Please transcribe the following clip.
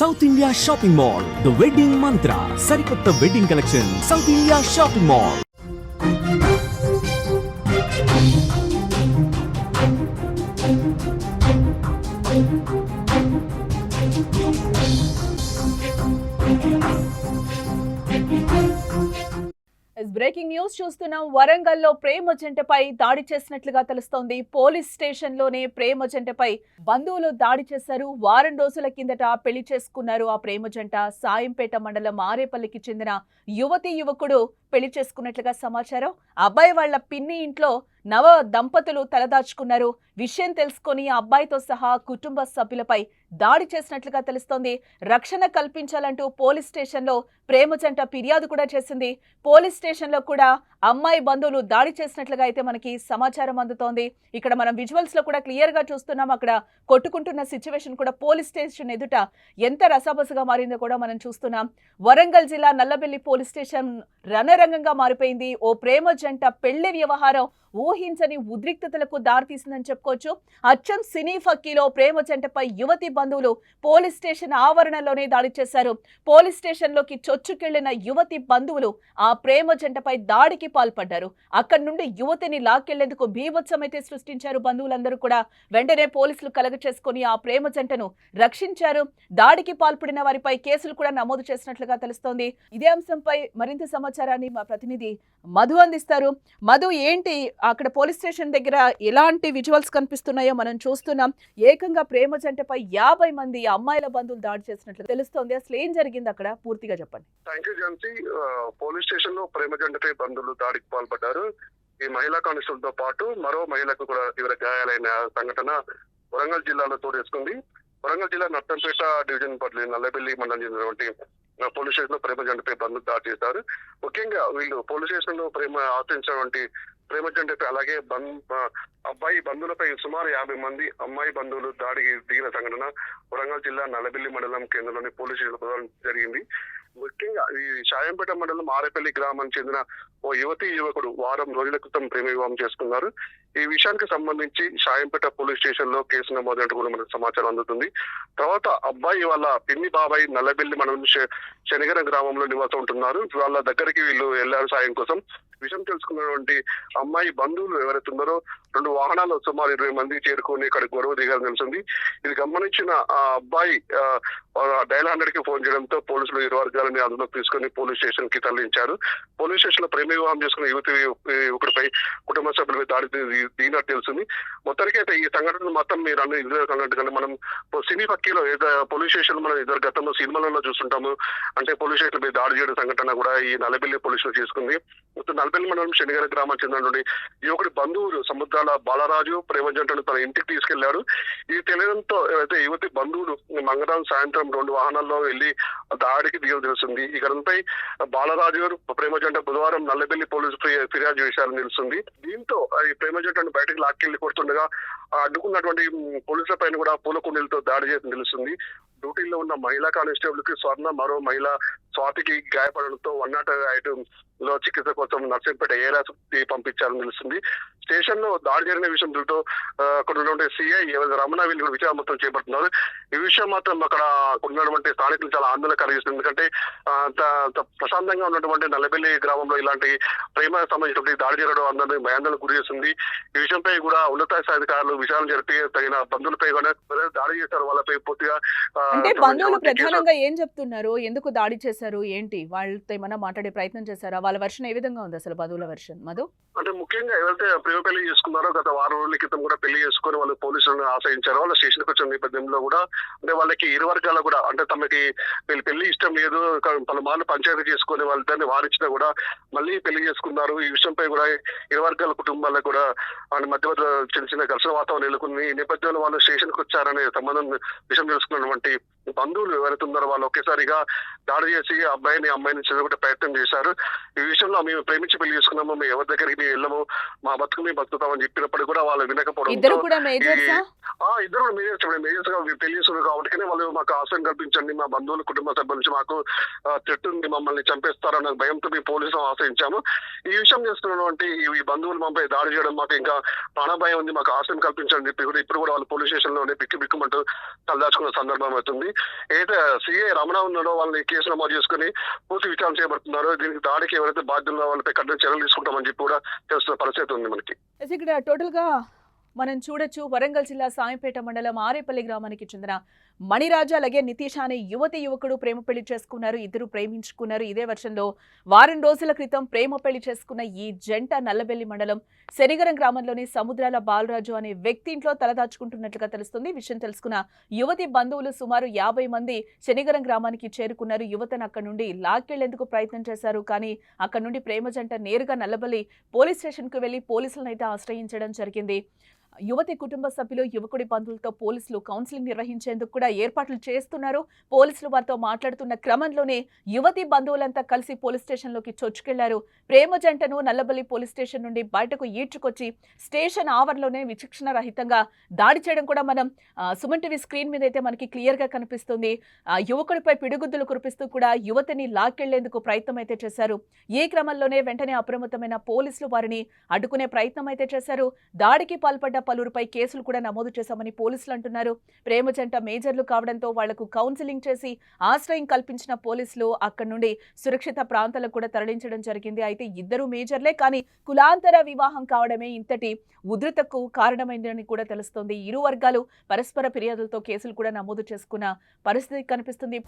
South India shopping mall, the wedding మంత్ర, సరికొత్త wedding collection, south India shopping mall. Breaking news చూస్తున్నాం. వరంగల్లో ప్రేమ జంటపై దాడి చేసినట్లుగా తెలుస్తోంది. పోలీస్ స్టేషన్ లోనే ప్రేమ జంటపై బంధువులు దాడి చేశారు. వారం రోజుల కిందట పెళ్లి చేసుకున్నారు ఆ ప్రేమ జంట. సాయంపేట మండలం ఆరేపల్లికి చెందిన యువకుడు పెళ్లి చేసుకున్నట్లుగా సమాచారం. అబ్బాయి వాళ్ల పిన్ని ఇంట్లో నవ దంపతులు తలదాచుకున్నారు. విషయం తెలుసుకొని ఆ అబ్బాయితో సహా కుటుంబ సభ్యులపై దాడి చేసినట్లుగా తెలుస్తోంది. రక్షణ కల్పించాలంటూ పోలీస్ స్టేషన్లో ప్రేమ జంట ఫిర్యాదు కూడా చేసింది. పోలీస్ స్టేషన్లో కూడా అమ్మాయి బంధువులు దాడి చేసినట్లుగా అయితే మనకి సమాచారం అందుతోంది. ఇక్కడ మనం విజువల్స్ లో కూడా క్లియర్ గా చూస్తున్నాం. అక్కడ కొట్టుకుంటున్న సిచ్యువేషన్ కూడా పోలీస్ స్టేషన్ ఎదుట ఎంత రసాబసగా మారిందో కూడా మనం చూస్తున్నాం. వరంగల్ జిల్లా నల్లబెల్లి పోలీస్ స్టేషన్ రణరంగంగా మారిపోయింది. ఓ ప్రేమ జంట పెళ్లి వ్యవహారం ఊహించని ఉద్రిక్తతలకు దారితీసిందని చెప్పుకోవచ్చు. అచ్చం సినీ ఫక్కీలో ప్రేమ జంటపై యువతి బంధువులు పోలీస్ స్టేషన్ ఆవరణలోనే దాడి చేశారు. పోలీస్ స్టేషన్ లోకి చొచ్చుకెళ్లిన యువతి బంధువులు ఆ ప్రేమ జంటపై దాడికి పాల్పడ్డారు. అక్కడి నుండి యువతిని లాక్కెళ్లేందుకు బీభత్సమైతే సృష్టించారు బంధువులందరూ కూడా. వెంటనే పోలీసులు కలగ చేసుకుని ఆ ప్రేమ జంటను రక్షించారు. దాడికి పాల్పడిన వారిపై కేసులు కూడా నమోదు చేసినట్లుగా తెలుస్తోంది. ఇదే అంశంపై మరింత సమాచారాన్ని మా ప్రతినిధి మధు అందిస్తారు. మధు, ఏంటి అక్కడ పోలీస్ స్టేషన్ దగ్గర ఎలాంటి విజువల్స్ కనిపిస్తున్నాయో మనం చూస్తున్నాం. ఏకంగా ప్రేమ జంటపై 50 మంది అమ్మాయిల బంధువులు దాడి చేసినట్లు తెలుస్తోంది. అసలు ఏం జరిగింది అక్కడ పూర్తిగా చెప్పండి. Thank you Jhansi. Police station లో ప్రేమ జంటపై బంధువులు దాడికి పాల్పడ్డారు. ఈ మహిళా కానిస్టేబుల్ తో పాటు మరో మహిళకు కూడా తీవ్ర గాయాలైన సంఘటన వరంగల్ జిల్లాలో తోడేసుకుంది. వరంగల్ జిల్లా నర్సంపేట డివిజన్ పరిధి నల్లబెల్లి మండలం చెందినటువంటి పోలీస్ స్టేషన్ లో ప్రేమ జంటపై బంధువులు దాడి చేశారు. ముఖ్యంగా వీళ్ళు పోలీస్ స్టేషన్ లో ఆశ్రయించినటువంటి ప్రేమ జంటపై అలాగే అబ్బాయి బంధువులపై సుమారు 50 మంది అమ్మాయి బంధువులు దాడికి దిగిన సంఘటన వరంగల్ జిల్లా నల్లబెల్లి మండలం కేంద్రంలోని పోలీస్ స్టేషన్ జరిగింది. ముఖ్యంగా ఈ సాయంపేట మండలం ఆరేపల్లి గ్రామానికి చెందిన ఓ యువకుడు వారం రోజుల క్రితం ప్రేమ వివాహం చేసుకున్నారు. ఈ విషయానికి సంబంధించి సాయంపేట పోలీస్ స్టేషన్ లో కేసు నమోదైనట్టు కూడా మనకు సమాచారం అందుతుంది. తర్వాత అబ్బాయి వాళ్ళ పిన్ని బాబాయ్ నల్లబెల్లి మండలం శనిగరం గ్రామంలో నివాసం ఉంటున్నారు. వాళ్ళ దగ్గరికి వీళ్ళు వెళ్లారు సాయం కోసం. విషయం తెలుసుకున్నటువంటి అమ్మాయి బంధువులు ఎవరైతే ఉన్నారో 2 వాహనాలు సుమారు 20 మంది చేరుకుని ఇక్కడ గొడవ దిగాలని తెలిసింది. ఇది గమనించిన ఆ అబ్బాయి డయల్ 100 కి ఫోన్ చేయడంతో పోలీసులు ఇరు వర్గాలని అదుపులోకి తీసుకుని పోలీస్ స్టేషన్ కి తరలించారు. పోలీస్ స్టేషన్ లో ప్రేమ వివాహం చేసుకున్న యువకుడిపై కుటుంబ సభ్యులపై దాడి దిగినట్టు తెలిసింది. మొత్తానికి అయితే ఈ సంఘటన మొత్తం మీరు అన్నట్టుగానే మనం సినీ పక్కీలో పోలీస్ స్టేషన్ మనం ఇద్దరు గతంలో సినిమాలలో చూస్తుంటాము. అంటే పోలీస్ స్టేషన్ మీద దాడి చేయడం సంఘటన కూడా ఈ నల్లబెల్లి పోలీసులు చేసుకుంది. నల్లబెల్లి మండలం శనిగర గ్రామానికి చెందినటువంటి యువకుడి బంధువులు సముద్రాల బాలరాజు ప్రేమ జంటను తన ఇంటికి తీసుకెళ్లారు. ఇది తెలియడంతో అయితే యువతి బంధువులు మంగళవారం సాయంత్రం 2 వాహనాల్లో వెళ్లి దాడికి దిగడం తెలుస్తుంది. ఈ ఘటనపై బాలరాజు ప్రేమ జంట బుధవారం నల్లబెల్లి పోలీసు ఫిర్యాదు చేశారని తెలుస్తుంది. దీంతో ఈ ప్రేమ జంటను బయటకు లాక్కెళ్లి కొడుతుండగా అడ్డుకున్నటువంటి పోలీసుల పైన కూడా పూలకుండీలతో దాడి చేసి తెలుస్తుంది. డ్యూటీలో ఉన్న మహిళా కానిస్టేబుల్ కి స్వర్ణ, మరో మహిళ స్వాతికి గాయపడడంతో 105 లో చికిత్స కోసం నర్సింపేట ఏరాస్ పంపించారని తెలుస్తుంది. స్టేషన్ లో దాడి జరిగిన విషయంతో అక్కడ ఉన్నటువంటి సిఐ రమణ వీళ్ళు కూడా విచారణ మొత్తం చేపడుతున్నారు. ఈ విషయం మాత్రం అక్కడ ఉన్నటువంటి స్థానికులు చాలా ఆందోళన కలిగిస్తుంది. ఎందుకంటే ప్రశాంతంగా ఉన్నటువంటి నల్లబెల్లి గ్రామంలో ఇలాంటి ప్రేమ సంబంధించినటువంటి దాడి జరగడం అందరినీ భయాందోళనకు గురి చేస్తుంది. ఈ విషయంపై కూడా ఉన్నత స్థాయి అధికారులు విచారణ జరిపి తగిన బంధువులపై కూడా దాడి చేశారు. వాళ్ళపై పూర్తిగా అంటే బంధువులు ప్రధానంగా ఏం చెప్తున్నారు, ఎందుకు దాడి చేశారు, ఏంటి వాళ్ళతో ఏమైనా మాట్లాడే ప్రయత్నం చేశారా? వాళ్ళ వర్షన్ ఏ విధంగా ఉంది అసలు బంధువుల వర్షన్? మధు, అంటే ముఖ్యంగా ఎవరైతే ప్రేమ పెళ్లి చేసుకున్నారో గత 6 రోజుల క్రితం కూడా పెళ్లి చేసుకుని వాళ్ళు పోలీసులను ఆశ్రయించారు. వాళ్ళ స్టేషన్కి వచ్చిన నేపథ్యంలో కూడా అంటే వాళ్ళకి ఇరు వర్గాలు కూడా అంటే తమకి పెళ్లి ఇష్టం లేదు, పలుమార్లు పంచాయతీ చేసుకుని వాళ్ళ దాన్ని వారించినా కూడా మళ్ళీ పెళ్లి చేసుకున్నారు. ఈ విషయంపై కూడా ఇరు వర్గాల కుటుంబాలకు కూడా వాళ్ళ మధ్య చిన్న చిన్న ఘర్షణ వాతావరణం నెలకొంది. ఈ నేపథ్యంలో వాళ్ళు స్టేషన్కి వచ్చారనే సంబంధం విషయం తెలుసుకున్నటువంటి బంధువులు ఎవరైతే ఉన్నారో వాళ్ళు ఒకేసారిగా దాడి చేసి అమ్మాయిని చదువుకునే ప్రయత్నం చేశారు. ఈ విషయంలో మేము ప్రేమించి పెళ్లి చేసుకున్నాము, మేము ఎవరి దగ్గరికి మేము వెళ్ళము, మా బతుకు మేము బతుకుతామని చెప్పినప్పుడు కూడా వాళ్ళు వినకపోవడం. ఇద్దరు కూడా మేజర్స్ గా పెళ్లి చేసుకున్నారు కాబట్టి వాళ్ళు మాకు ఆశ్రయం కల్పించండి, మా బంధువులు కుటుంబ సభ్యుల నుంచి మాకు థ్రెట్ ఉంది, మమ్మల్ని చంపేస్తారన్న భయంతో మేము పోలీసులను ఆశ్రయించాము. ఈ విషయం చేస్తున్నటువంటి ఈ బంధువులు మాపై దాడి చేయడం మాకు ఇంకా ప్రాణభయం ఉంది, మాకు ఆశ్రయం కల్పించండి చెప్పి కూడా ఇప్పుడు కూడా వాళ్ళు పోలీస్ స్టేషన్ లోనే బిక్కుమంటూ తలదాచుకున్న సందర్భం అవుతుంది. ఏదైతే సిఐ రమణ ఉన్నాడో వాళ్ళని కేసు నమోదు చేసుకుని పూర్తి విచారణ చేయబడుతున్నారు. దీనికి దాడికి ఎవరైతే బాధ్యుల్లో వాళ్ళపై కఠిన చర్యలు తీసుకుంటామని చెప్పి కూడా తెలుస్తున్న పరిస్థితి ఉంది మనకి. ఇక్కడ టోటల్ గా మనం చూడొచ్చు వరంగల్ జిల్లా సాయంపేట మండలం ఆరేపల్లి గ్రామానికి చెందిన మణిరాజు అలాగే నితీష్ అనే యువకుడు ప్రేమ పెళ్లి చేసుకున్నారు. ఇద్దరు ప్రేమించుకున్నారు. ఇదే వర్షంలో వారం రోజుల క్రితం ప్రేమ పెళ్లి చేసుకున్న ఈ జంట నల్లబెల్లి మండలం శనిగరం గ్రామంలోని సముద్రాల బాలరాజు అనే వ్యక్తి ఇంట్లో తలదాచుకుంటున్నట్లుగా తెలుస్తుంది. విషయం తెలుసుకున్న యువతి బంధువులు సుమారు 50 మంది శనిగరం గ్రామానికి చేరుకున్నారు. యువతను అక్కడి నుండి లాక్కెళ్లేందుకు ప్రయత్నం చేశారు. కానీ అక్కడి నుండి ప్రేమ జంట నేరుగా నల్లబెల్లి పోలీస్ స్టేషన్ కు వెళ్లి పోలీసులను అయితే ఆశ్రయించడం జరిగింది. యువతి కుటుంబ సభ్యులు యువకుడి బంధువులతో పోలీసులు కౌన్సిలింగ్ నిర్వహించేందుకు కూడా ఏర్పాట్లు చేస్తున్నారు. పోలీసులు వారితో మాట్లాడుతున్న క్రమంలోనే యువతి బంధువులంతా కలిసి పోలీస్ స్టేషన్లోకి చొచ్చుకెళ్లారు. ప్రేమ జంటను నల్లబల్లి పోలీస్ స్టేషన్ నుండి బయటకు ఈడ్చుకొచ్చి స్టేషన్ ఆవరణలోనే విచక్షణ రహితంగా దాడి చేయడం కూడా మనం సుమన్ టీవీ స్క్రీన్ మీద అయితే మనకి క్లియర్ గా కనిపిస్తుంది. యువకుడిపై పిడుగుద్దులు కురిపిస్తూ కూడా యువతిని లాక్కెళ్లేందుకు ప్రయత్నం అయితే చేశారు. ఈ క్రమంలోనే వెంటనే అప్రమత్తమైన పోలీసులు వారిని అడ్డుకునే ప్రయత్నం అయితే చేశారు. దాడికి పాల్పడ్డ పలువురిపై కేసులు కూడా నమోదు చేశామని పోలీసులు అంటున్నారు. ప్రేమ జంట మేజర్లు కావడంతో వాళ్లకు కౌన్సిలింగ్ చేసి ఆశ్రయం కల్పించిన పోలీసులు అక్కడి నుండి సురక్షిత ప్రాంతాలకు కూడా తరలించడం జరిగింది. అయితే ఇద్దరు మేజర్లే, కానీ కులాంతర వివాహం కావడమే ఇంతటి ఉధృతకు కారణమైందని కూడా తెలుస్తోంది. ఇరు వర్గాలు పరస్పర ఫిర్యాదులతో కేసులు కూడా నమోదు చేసుకున్న పరిస్థితి కనిపిస్తుంది.